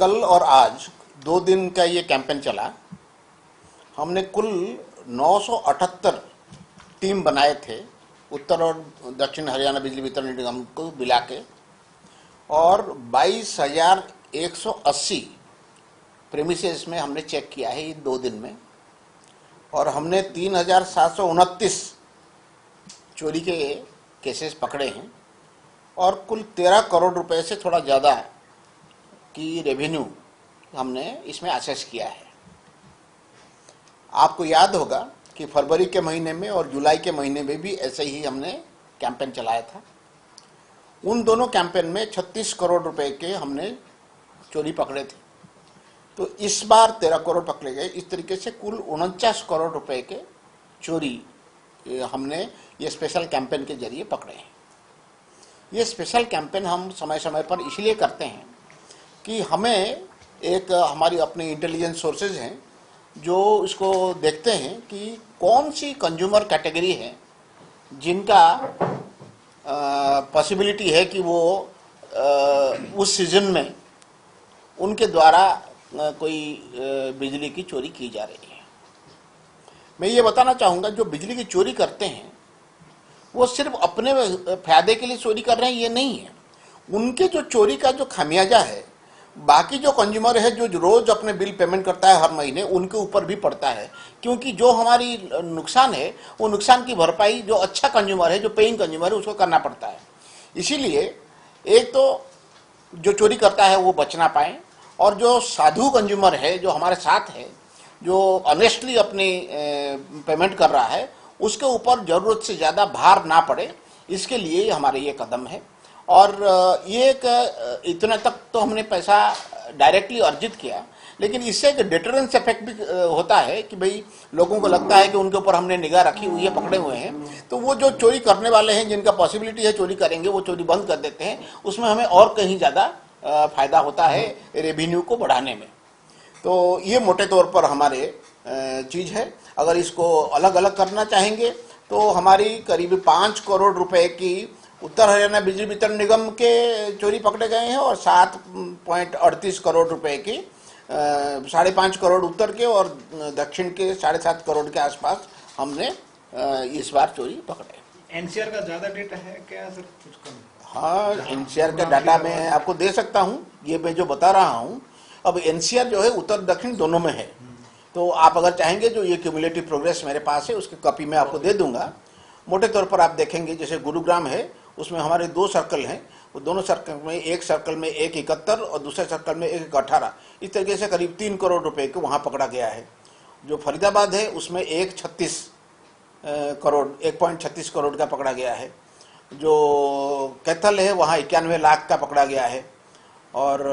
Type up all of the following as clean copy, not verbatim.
कल और आज 2 दिन का ये कैंपेन चला। हमने कुल 978 टीम बनाए थे उत्तर और दक्षिण हरियाणा बिजली वितरण निगम को मिला के, और 22,180 प्रेमिसेस में हमने चेक किया है ये 2 दिन में, और हमने 3,729 चोरी के केसेस पकड़े हैं और कुल 13 करोड़ रुपए से थोड़ा ज़्यादा की रेवेन्यू हमने इसमें असेस किया है। आपको याद होगा कि फरवरी के महीने में और जुलाई के महीने में भी ऐसे ही हमने कैंपेन चलाया था। उन दोनों कैंपेन में 36 करोड़ रुपए के हमने चोरी पकड़े थे। तो इस बार 13 करोड़ पकड़े गए। इस तरीके से कुल 49 करोड़ रुपए के चोरी हमने ये स्पेशल कैंपेन के जरिए पकड़े हैं। ये स्पेशल कैंपेन हम समय समय पर इसलिए करते हैं कि हमें एक हमारी अपनी इंटेलिजेंस सोर्सेज हैं जो इसको देखते हैं कि कौन सी कंज्यूमर कैटेगरी है जिनका पॉसिबिलिटी है कि वो उस सीजन में उनके द्वारा कोई बिजली की चोरी की जा रही है। मैं ये बताना चाहूँगा, जो बिजली की चोरी करते हैं वो सिर्फ अपने फायदे के लिए चोरी कर रहे हैं ये नहीं है। उनके जो चोरी का जो खामियाजा है बाकी जो कंज्यूमर है जो रोज अपने बिल पेमेंट करता है हर महीने, उनके ऊपर भी पड़ता है, क्योंकि जो हमारी नुकसान है वो नुकसान की भरपाई जो अच्छा कंज्यूमर है, जो पेइंग कंज्यूमर है, उसको करना पड़ता है। इसीलिए एक तो जो चोरी करता है वो बचना पाए, और जो साधु कंज्यूमर है जो हमारे साथ है, जो ऑनेस्टली अपनी पेमेंट कर रहा है, उसके ऊपर ज़रूरत से ज़्यादा भार ना पड़े, इसके लिए हमारे ये कदम है। और ये एक इतना तक तो हमने पैसा डायरेक्टली अर्जित किया, लेकिन इससे एक डिटरेंस इफेक्ट भी होता है कि भाई लोगों को लगता है कि उनके ऊपर हमने निगाह रखी हुई है, पकड़े हुए हैं, तो वो जो चोरी करने वाले हैं जिनका पॉसिबिलिटी है चोरी करेंगे वो चोरी बंद कर देते हैं। उसमें हमें और कहीं ज़्यादा फायदा होता है रेवेन्यू को बढ़ाने में। तो ये मोटे तौर पर हमारे चीज़ है। अगर इसको अलग अलग करना चाहेंगे तो हमारी करीब 5 करोड़ रुपए की उत्तर हरियाणा बिजली वितरण निगम के चोरी पकड़े गए हैं, और 7.38 करोड़ रुपए की 5.5 करोड़ उत्तर के और दक्षिण के 7.5 करोड़ के आसपास हमने इस बार चोरी पकड़े। एनसीआर का ज्यादा डेटा है क्या सर? कुछ कम? हाँ, एनसीआर का डाटा मैं आपको दे सकता हूँ, ये मैं जो बता रहा हूँ। अब एनसीआर जो है उत्तर दक्षिण दोनों में है, तो आप अगर चाहेंगे जो ये क्यूमुलेटिव प्रोग्रेस मेरे पास है उसकी कॉपी मैं आपको दे दूंगा। मोटे तौर पर आप देखेंगे जैसे गुरुग्राम है, उसमें हमारे 2 सर्कल हैं, वो दोनों सर्कल में एक सर्कल में 171 और दूसरे सर्कल में 118, इस तरीके से करीब 3 करोड़ रुपए को वहाँ पकड़ा गया है। जो फरीदाबाद है उसमें 1.36 करोड़ का पकड़ा गया है। जो कैथल है वहाँ 91 लाख का पकड़ा गया है, और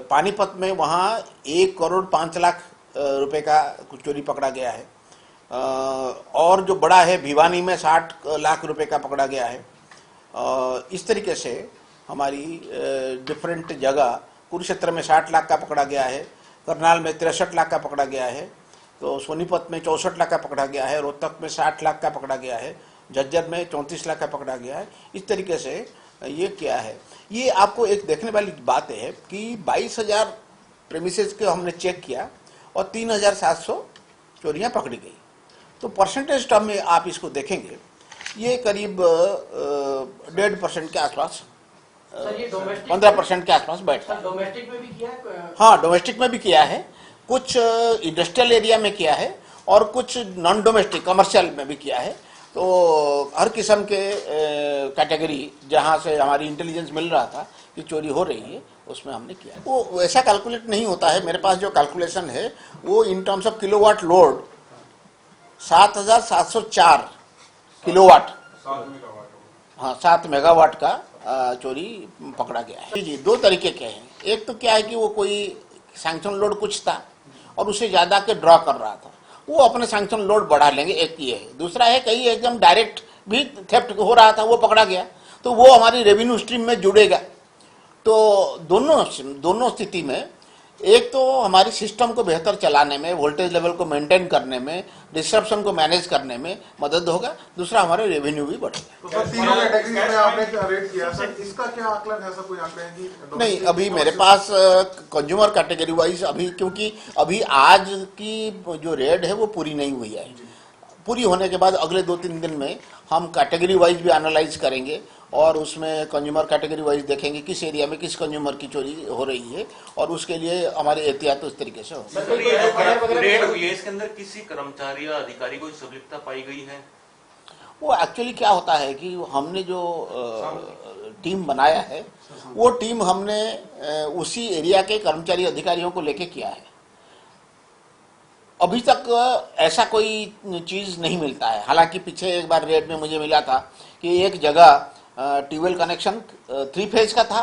पानीपत में वहाँ 1 करोड़ 5 लाख रुपए का कुछ चोरी पकड़ा गया है, और जो बड़ा है भिवानी में 60 लाख रुपए का पकड़ा गया है। इस तरीके से हमारी डिफरेंट जगह, कुरुक्षेत्र में 60 लाख का पकड़ा गया है, करनाल में 63 लाख का पकड़ा गया है, तो सोनीपत में 64 लाख का पकड़ा गया है, रोहतक में 60 लाख का पकड़ा गया है, झज्जर में 34 लाख का पकड़ा गया है। इस तरीके से ये क्या है, ये आपको एक देखने वाली बात है कि 22,000 प्रेमिसेस को हमने चेक किया और 3,700 चोरियाँ पकड़ी गई। तो परसेंटेज टर्म में आप इसको देखेंगे ये करीब 1.5% के आसपास, 15% के आसपास बैठता है। डोमेस्टिक में भी किया है? हाँ, डोमेस्टिक में भी किया है, कुछ इंडस्ट्रियल एरिया में किया है और कुछ नॉन डोमेस्टिक कमर्शियल में भी किया है। तो हर किस्म के कैटेगरी जहाँ से हमारी इंटेलिजेंस मिल रहा था कि चोरी हो रही है उसमें हमने किया। वो वैसा कैलकुलेट नहीं होता है, मेरे पास जो कैलकुलेशन है वो in terms of kilowatt load 7,704 kilowatt, हाँ 7 मेगावाट का चोरी पकड़ा गया है। जी, 2 तरीके के हैं। एक तो क्या है कि वो कोई सैंक्शन लोड कुछ था और उससे ज़्यादा के ड्रॉ कर रहा था, वो अपने सैंक्शन लोड बढ़ा लेंगे, एक ये है। दूसरा है कहीं एकदम डायरेक्ट भी थेफ्ट हो रहा था, वो पकड़ा गया तो वो हमारी रेवेन्यू स्ट्रीम में जुड़ेगा। तो दोनों स्थिति में एक तो हमारी सिस्टम को बेहतर चलाने में, वोल्टेज लेवल को मेंटेन करने में, डिस्ट्रप्शन को मैनेज करने में मदद होगा। दूसरा, हमारे रेवेन्यू भी बढ़ेगा। तो सर तीनों कैटेगरी में आपने रेट किया सर, इसका क्या आकलन है सर, कोई आंकड़े हैं कि नहीं, अभी मेरे पास कंज्यूमर कैटेगरी वाइज अभी, क्योंकि अभी आज की जो रेट है वो पूरी नहीं हुई है। पूरी होने के बाद अगले 2-3 दिन में हम कैटेगरी वाइज भी एनालाइज करेंगे और उसमें कंज्यूमर कैटेगरी वाइज देखेंगे किस एरिया में किस कंज्यूमर की चोरी हो रही है और उसके लिए हमारे एहतियात उस तरीके से हो। रेड हुई है, इसके अंदर किसी कर्मचारी या अधिकारी को संलिप्तता पाई गई है? वो एक्चुअली क्या होता है कि हमने जो टीम बनाया है वो टीम हमने उसी एरिया के कर्मचारी अधिकारियों को लेके किया है। अभी तक ऐसा कोई चीज नहीं मिलता है। हालांकि पीछे एक बार रेड में मुझे मिला था कि एक जगह ट्यूबवेल कनेक्शन 3 फेज का था,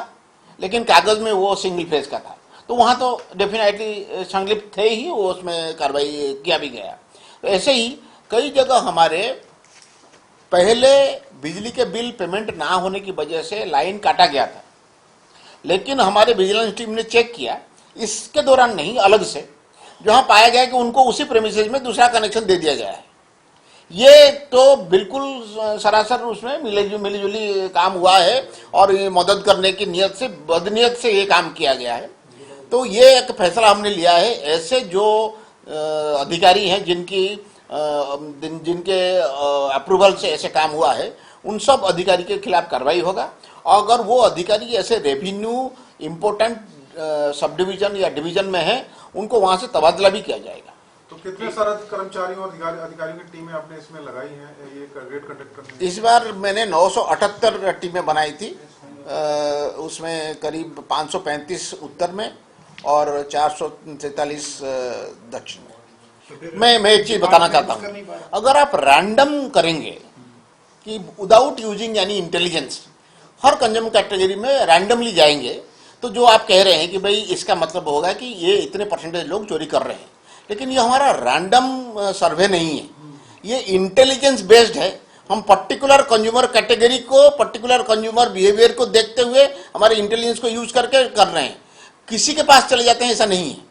लेकिन कागज में वो सिंगल फेज का था। तो वहां तो डेफिनेटली संलिप्त थे ही, वो उसमें कार्रवाई किया भी गया। तो ऐसे ही कई जगह हमारे पहले बिजली के बिल पेमेंट ना होने की वजह से लाइन काटा गया था, लेकिन हमारे विजिलेंस टीम ने चेक किया, इसके दौरान नहीं, अलग से, जहां पाया गया कि उनको उसी प्रेमिसेस में दूसरा कनेक्शन दे दिया गया है। ये तो बिल्कुल सरासर उसमें मिलीजुली काम हुआ है और ये मदद करने की नियत से, बदनीयत से ये काम किया गया है। तो ये एक फैसला हमने लिया है। ऐसे जो अधिकारी हैं जिनके अप्रूवल से ऐसे काम हुआ है, उन सब अधिकारी के खिलाफ कार्रवाई होगा। अगर वो अधिकारी ऐसे रेवेन्यू इम्पोर्टेंट सब डिवीजन या डिवीजन में है, उनको वहां से तबादला भी किया जाएगा। तो कितने सारे कर्मचारियों और अधिकारियों की टीमें आपने इसमें लगाई हैं ये रेड कंडक्ट करने में? इस बार मैंने 978 टीमें बनाई थी। उसमें करीब 535 उत्तर में और 443 दक्षिण में। मैं एक चीज बताना चाहता हूँ, अगर आप रैंडम करेंगे कि विदाउट यूजिंग यानी इंटेलिजेंस हर कंज्यूमर कैटेगरी में रैंडमली जाएंगे, तो जो आप कह रहे हैं कि भाई इसका मतलब होगा कि ये इतने परसेंटेज लोग चोरी कर रहे हैं, लेकिन ये हमारा रैंडम सर्वे नहीं है, ये इंटेलिजेंस बेस्ड है। हम पर्टिकुलर कंज्यूमर कैटेगरी को, पर्टिकुलर कंज्यूमर बिहेवियर को देखते हुए हमारे इंटेलिजेंस को यूज करके कर रहे हैं। किसी के पास चले जाते हैं ऐसा नहीं है।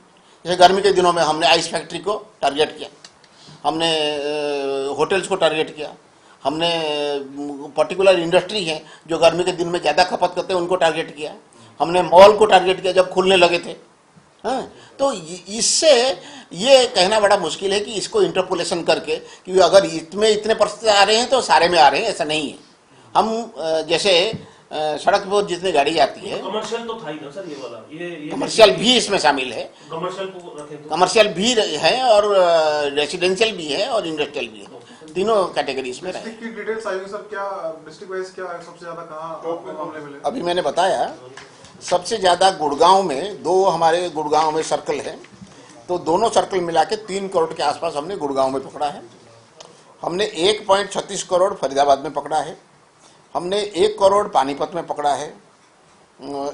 जैसे गर्मी के दिनों में हमने आइस फैक्ट्री को टारगेट किया, हमने होटल्स को टारगेट किया, हमने पर्टिकुलर इंडस्ट्री है जो गर्मी के दिन में ज़्यादा खपत करते हैं उनको टारगेट किया, हमने मॉल को टारगेट किया जब खुलने लगे थे। हाँ, तो इससे ये कहना बड़ा मुश्किल है कि इसको इंटरपोलेशन करके कि अगर इसमें इतने परसेंट आ रहे हैं तो सारे में आ रहे हैं, ऐसा नहीं है। हम जैसे सड़क पर जितनी गाड़ी जाती है, कमर्शियल तो था ही ना सर, ये वाला ये कमर्शियल भी इसमें शामिल है, कमर्शियल को रखें तो कमर्शियल भी है और रेसिडेंशियल भी है और इंडस्ट्रियल भी है, तीनों कैटेगरीज में रहे। डिस्ट्रिक्ट की डिटेल्स आएगी सर, क्या डिस्ट्रिक्ट वाइज क्या सबसे ज्यादा कहाँ मामले मिले? अभी मैंने बताया सबसे ज़्यादा गुड़गांव में, 2 हमारे गुड़गांव में सर्कल है, तो दोनों सर्कल मिला के 3 करोड़ के आसपास हमने गुड़गांव में पकड़ा है। हमने 1.36 करोड़ फरीदाबाद में पकड़ा है, हमने 1 करोड़ पानीपत में पकड़ा है।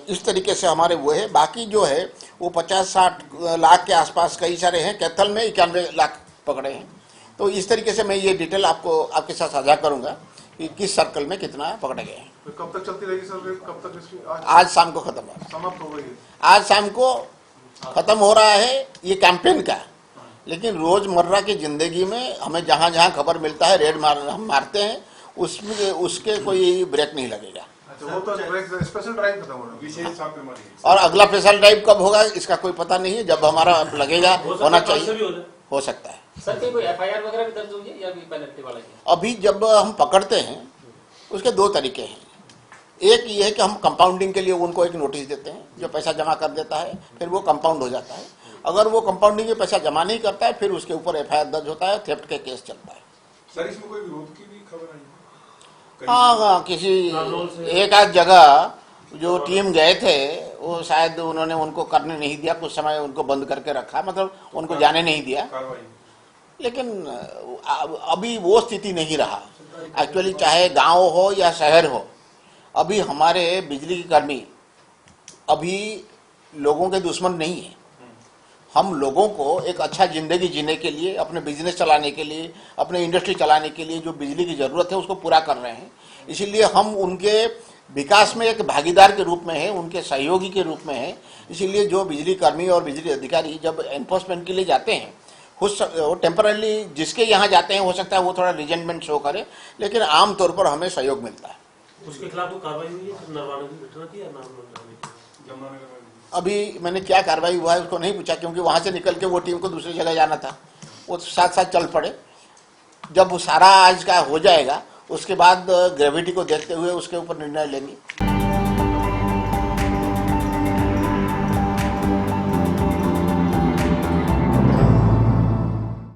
इस तरीके से हमारे वो है। बाकी जो है वो 50-60 लाख के आसपास कई सारे हैं। कैथल में 91 लाख पकड़े हैं। तो इस तरीके से मैं ये डिटेल आपके साथ साझा करूंगा कि किस सर्कल में कितना पकड़े गए हैं। तो कब तक चलती रहेगी सर? कब तक इसकी आज शाम को खत्म हो रहा है, समाप्त हो गई है? आज शाम को खत्म हो रहा है ये कैंपेन का। लेकिन रोजमर्रा की जिंदगी में हमें जहां जहां खबर मिलता है रेड हम मारते हैं, उसमें उसके कोई ब्रेक नहीं लगेगा। अच्छा, वो तो स्पेशल ड्राइव खत्म हो रहा है, विशेष छापेमारी। और अगला स्पेशल ड्राइव कब होगा इसका कोई पता नहीं है, जब हमारा लगेगा होना चाहिए, हो सकता है। सर कोई एफआईआर वगैरह भी दर्ज हुई है या भी पेनल्टी वाला है? अभी जब हम पकड़ते हैं उसके 2 तरीके हैं। एक ये है कि हम कंपाउंडिंग के लिए उनको एक नोटिस देते हैं, जो पैसा जमा कर देता है फिर वो कंपाउंड हो जाता है। अगर वो कंपाउंडिंग के पैसा जमा नहीं करता है फिर उसके ऊपर एफआईआर दर्ज होता है, थेफ्ट के केस चलता है। सर इसमें कोई विरोध की भी खबर आई? हाँ, किसी एक आध जगह जो टीम गए थे वो शायद उन्होंने उनको करने नहीं दिया, कुछ समय उनको बंद करके रखा, मतलब उनको जाने नहीं दिया। लेकिन अभी वो स्थिति नहीं रहा। एक्चुअली चाहे गांव हो या शहर हो, अभी हमारे बिजली के कर्मी अभी लोगों के दुश्मन नहीं है। हम लोगों को एक अच्छा जिंदगी जीने के लिए, अपने बिजनेस चलाने के लिए, अपने इंडस्ट्री चलाने के लिए जो बिजली की जरूरत है उसको पूरा कर रहे हैं। इसीलिए हम उनके विकास में एक भागीदार के रूप में है, उनके सहयोगी के रूप में है। इसीलिए जो बिजली कर्मी और बिजली अधिकारी जब एनफोर्समेंट के लिए जाते हैं, वो टेम्परली जिसके यहाँ जाते हैं, हो सकता है वो थोड़ा रिजेंटमेंट शो करे, लेकिन आमतौर पर हमें सहयोग मिलता है। उसके खिलाफ कोई कार्रवाई हुई है? नरवाना की घटना की या नाम? अभी मैंने क्या कार्रवाई हुआ है उसको नहीं पूछा, क्योंकि वहां से निकल के वो टीम को दूसरी जगह जाना था, वो साथ साथ चल पड़े। जब वो सारा आज का हो जाएगा उसके बाद ग्रेविटी को देखते हुए उसके ऊपर निर्णय लेंगे।